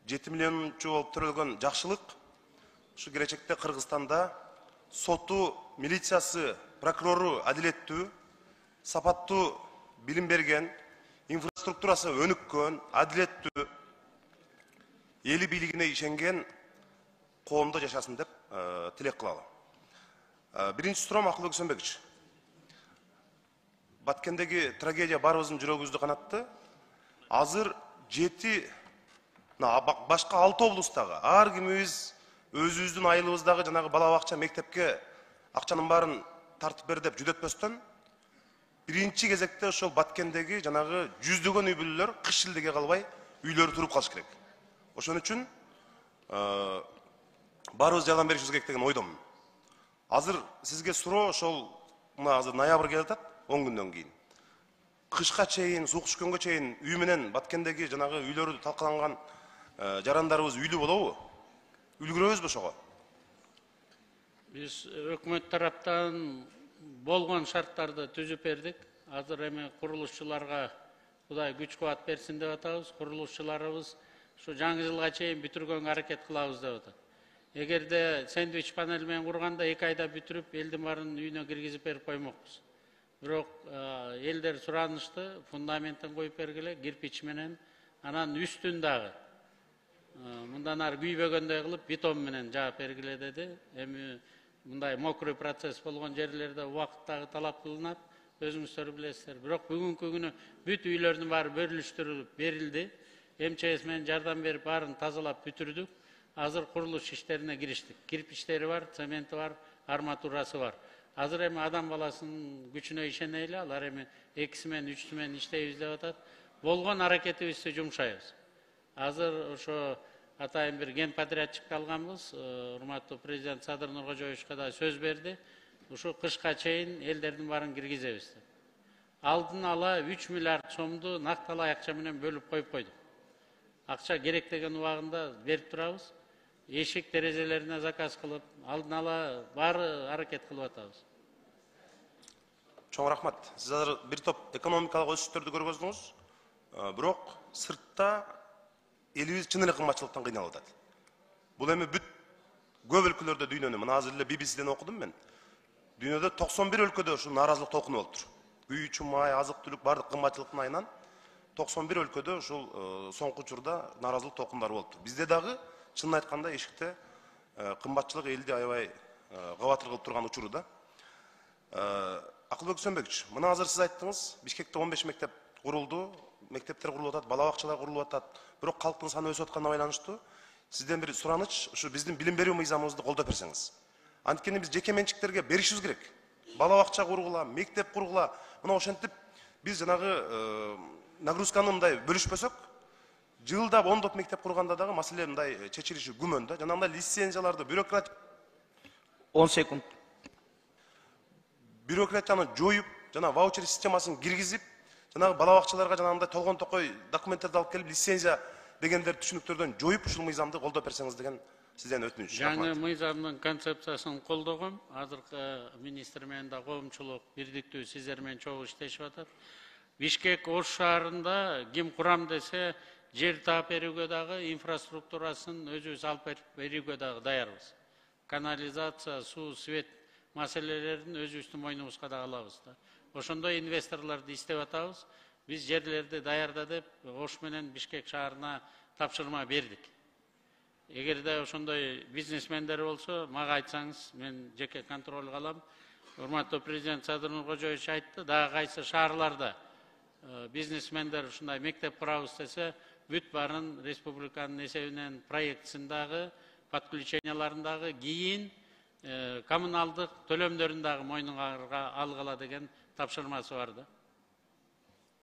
7 миллиончу болуп төрөлгөн жакшылык ушу келечекте Кыргызстанда соту, милициясы, прокурору адилеттүү, сапаттуу билим берген, инфраструктурасы өнүккөн, адилеттүү, эли бийлигине ишенген коомдо жашасын деп тилек кылалы. Биринчи суроом Акылбек Сөмбекович. Баткендеги трагедия баарыбыздын жүрөгүбүздү канатты. Азыр 7 башка 6 облустагы ар кимибиз өзүбүздүн айылыбыздагы жанагы бала бакча мектепке акчанын баарын тартып бер деп жүдөтпөстөн биринчи кезекте ошол Баткендеги жанагы жүздөгөн үй бүлөлөр кыш илдеге калбай үйлөрү туруп калыш керек. Ошон үчүн баарыбыз жардам беришибиз керек деген ойдомун. Азыр сизге суроо ошол азыр ноябрь келип атат, 10 күндөн кийин. Кышка чейин, суук түшкөнгө чейин үй менен Баткендеги жанагы үйлөрү талкаланган жарандарыбыз үйлүү болобу? Үлгүрөбүзбү ошого? Биз өкмөт тараптан болгон шарттарды түзүп бердик. Азыр эми курулушчуларга Кудай күч кубат берсин деп атабыз. Курулушчуларыбыз ушу жаңы жылга чейин бүтүргөнгө аракет кылабыз деп атат. Эгерде сэндвич панель менен курганда 2 айда бүтүрүп, элдин баарын үйүнө киргизип берип коймокпуз. Бирок элдер суранышты, фундаментин коюп бергиле, кирпич менен, анан үстүн дагы мындан ары күйбөгөндөй кылып бетон менен жаап бергиле деди. Эми мындай мокрый процесс болгон жерлерде убакыт дагы талап кылынат, өзүңүздөр билесиздер. Бирок бүгүнкү күнү бүт үйлөрдүн баары бөлүштүрүлүп берилди. МЧС менен жардам берип баарын тазалап бүтүрдүк. Азыр курулуш иштерине кириштик. Кирпичтери бар, цементи бар, арматурасы бар. Азыр эми адам баласынын күчүнө ишенели, алар эми 2 менен 3 менен иштейбиз деп атат. Болгон аракетибизди жумшайбыз. Азыр ошо атайын бир ген патриотчикти алганбыз. Урматтуу президент Садыр Нуркожоевичке да сөз берди. Ушу кышка чейин элдердин баарын киргизебиз деп. Алдын ала 3 миллиард сомду накталай акча менен бөлүп коюп койдук. Акча керек деген убагында берип турабыз. Эшик терезелерине заказ кылып, алдын ала баары аракет кылып атабыз. Чоң рахмат. Сиз азыр бир топ экономикалык өсүштөрдү көргөздүңүз. Бирок сыртта элибиз чын эле кымбатчылыктан кыйналып атат. Бул эми бүт көп өлкөлөрдө дүйнөнү, мына азыр эле BBC'ден окудум мен. Дүйнөдө 91 өлкөдө ушул нааразылык толкуну болуптур. Үй, чумай, азык-түлүк бардык кымбатчылыктын айынан 91 өлкөдө ушул соңку учурда нааразылык толкундары болуптур. Бизде дагы чынын айтканда эшикте кымбатчылык элди аябай кабатыр кылып турган учуру да. Акылбек Сөмбекович, мына азыр сиз айттыңыз, Бишкекте 15 мектеп курулду, мектептер курулуп атат, бала бакчалар курулуп атат. Бирок калктын саны өсүп атканына байланыштуу сизден бир сураныч, ушу биздин билим берүү мыйзамыбызды колдоп берсеңиз. Анткени биз жеке менчиктерге беришибиз керек. Бала бакча кургула, мектеп кургула, мына ошентип биз жанагы нагрузканы мындай бөлүшпөсөк, жылда 10 топ мектеп курганда дагы маселе мындай чечилиши күмөн да. Жанагындай лицензияларды бюрократ 10 секунд. Бюрократияны жоюп, жана ваучер системасын киргизип, жанагы бала бакчаларга жанагындай толгон токой документтерди алып келип, лицензия дегендер түшүнүктөрдөн жоюп, ушул мыйзамды колдоп берсеңиз деген сизден өтүнүч. Жаңы мыйзамдын концепциясын колдогом. Азыркы министр менен да коомчулук бирдиктүү сиздер менен чогуу иштешип атат. Бишкек Ош шаарында ким курам десе, жер таап берүүгө дагы, инфраструктурасын өзүбүз алып берүүгө дагы даярбыз. Канализация, суу, свет маселелерин өзүбүздүн мойнубузга да алабыз да. Ошондой инвесторлорду издеп атабыз. Биз жерлерди даярдадып, Ош менен Бишкек шаарына тапшырма бердик. Эгерде ошондой бизнесмендер болсо, мага айтсаңыз, мен жеке контролго алам. Урматтуу президент Садыр Нуркожоевич айтты, дагы кайсы шаарларда бизнесмендер ушундай мектеп курабыз десе, бүт барын республиканын эсебинен проектсин дагы, подключенияларын дагы, кийин коммуналдык төлөмдөрүн дагы мойнуңарга алгыла деген тапшырмасы бар да.